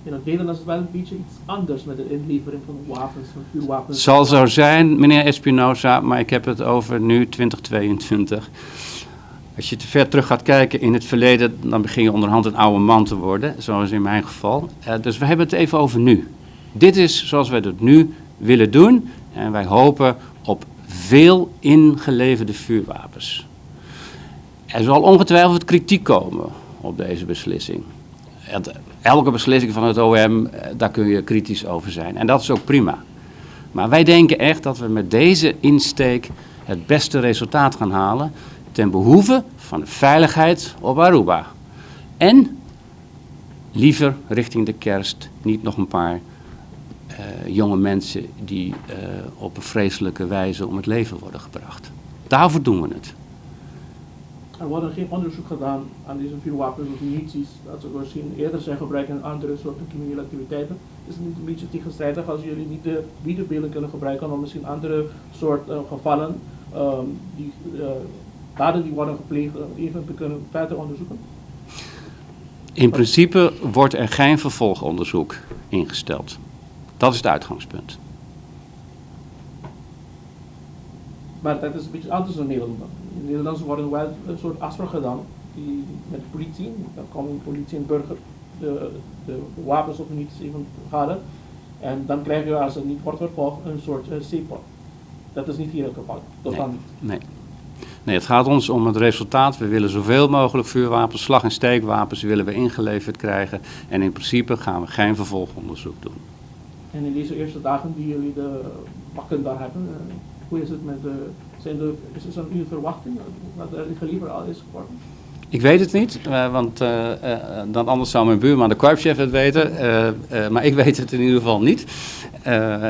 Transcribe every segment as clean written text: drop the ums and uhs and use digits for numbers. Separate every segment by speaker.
Speaker 1: in het Nederland is het wel een beetje iets anders met de inlevering van wapens, van vuurwapens.
Speaker 2: Het zal zo zijn, meneer Espinosa, maar ik heb het over nu 2022. Als je te ver terug gaat kijken in het verleden, dan begin je onderhand een oude man te worden, zoals in mijn geval. Dus we hebben het even over nu. Dit is zoals wij het nu willen doen en wij hopen op veel ingeleverde vuurwapens. Er zal ongetwijfeld kritiek komen op deze beslissing. Elke beslissing van het OM, daar kun je kritisch over zijn. En dat is ook prima. Maar wij denken echt dat we met deze insteek het beste resultaat gaan halen ten behoeve van de veiligheid op Aruba. En liever richting de kerst niet nog een paar jonge mensen die op een vreselijke wijze om het leven worden gebracht. Daarvoor doen we het.
Speaker 1: Er wordt geen onderzoek gedaan aan deze vuurwapens of munities, dat ze misschien eerder zijn gebruikt in andere soorten criminele activiteiten. Is het niet een beetje tegenstrijdig als jullie niet de videobeelden kunnen gebruiken om misschien andere soort gevallen, daden die worden gepleegd, even te kunnen verder onderzoeken?
Speaker 2: In principe wordt er geen vervolgonderzoek ingesteld. Dat is het uitgangspunt.
Speaker 1: Maar dat is een beetje anders dan Nederland. In Nederland worden wel een soort afspraak gedaan met de politie. Dan komen politie en burger de wapens of niet even halen. En dan krijg je, als het niet wordt vervolgd, een soort C-pot. Dat is niet hier het geval. Totaal niet.
Speaker 2: Nee, het gaat ons om het resultaat. We willen zoveel mogelijk vuurwapens, slag- en steekwapens willen we ingeleverd krijgen. En in principe gaan we geen vervolgonderzoek doen.
Speaker 1: En in deze eerste dagen die jullie de pakken daar hebben, hoe is het met is er een verwachting dat er geleverd al is geworden?
Speaker 2: Ik weet het niet, want dan anders zou mijn buurman, de korpschef, het weten. Maar ik weet het in ieder geval niet.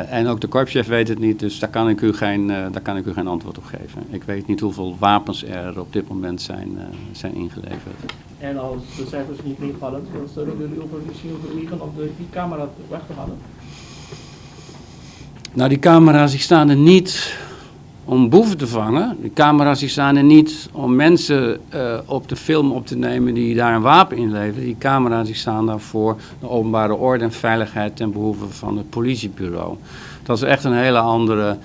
Speaker 2: En ook de korpschef weet het niet, dus daar kan ik u geen antwoord op geven. Ik weet niet hoeveel wapens er op dit moment zijn ingeleverd.
Speaker 1: En als de cijfers niet meevallen, dan zullen jullie misschien overwegen om die camera weg te halen?
Speaker 2: Nou, die camera's die staan er niet om boeven te vangen. Die camera's die staan er niet om mensen op de film op te nemen die daar een wapen inleveren. Die camera's die staan daar voor de openbare orde en veiligheid ten behoeve van het politiebureau. Dat is echt een hele andere,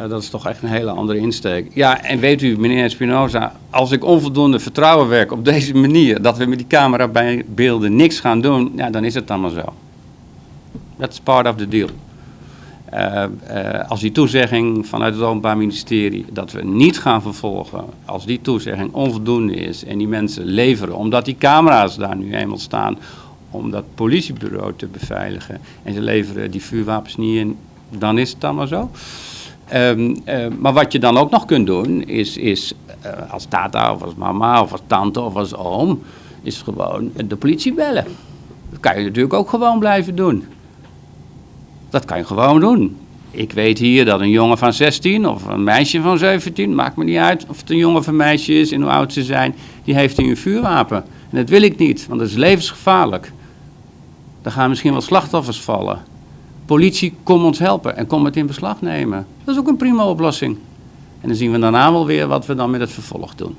Speaker 2: dat is toch echt een hele andere insteek. Ja, en weet u, meneer Espinosa, als ik onvoldoende vertrouwen werk op deze manier, dat we met die camerabeelden niks gaan doen, ja, dan is het dan maar zo. That's part of the deal. Als die toezegging vanuit het Openbaar Ministerie dat we niet gaan vervolgen, als die toezegging onvoldoende is en die mensen leveren, omdat die camera's daar nu eenmaal staan, om dat politiebureau te beveiligen en ze leveren die vuurwapens niet in, dan is het dan maar zo. Maar wat je dan ook nog kunt doen, is als tata of als mama of als tante of als oom, is gewoon de politie bellen. Dat kan je natuurlijk ook gewoon blijven doen. Dat kan je gewoon doen. Ik weet hier dat een jongen van 16 of een meisje van 17, maakt me niet uit of het een jongen of een meisje is en hoe oud ze zijn, die heeft hier een vuurwapen. En dat wil ik niet, want dat is levensgevaarlijk. Er gaan misschien wel slachtoffers vallen. Politie, kom ons helpen en kom het in beslag nemen. Dat is ook een prima oplossing. En dan zien we daarna wel weer wat we dan met het vervolg doen.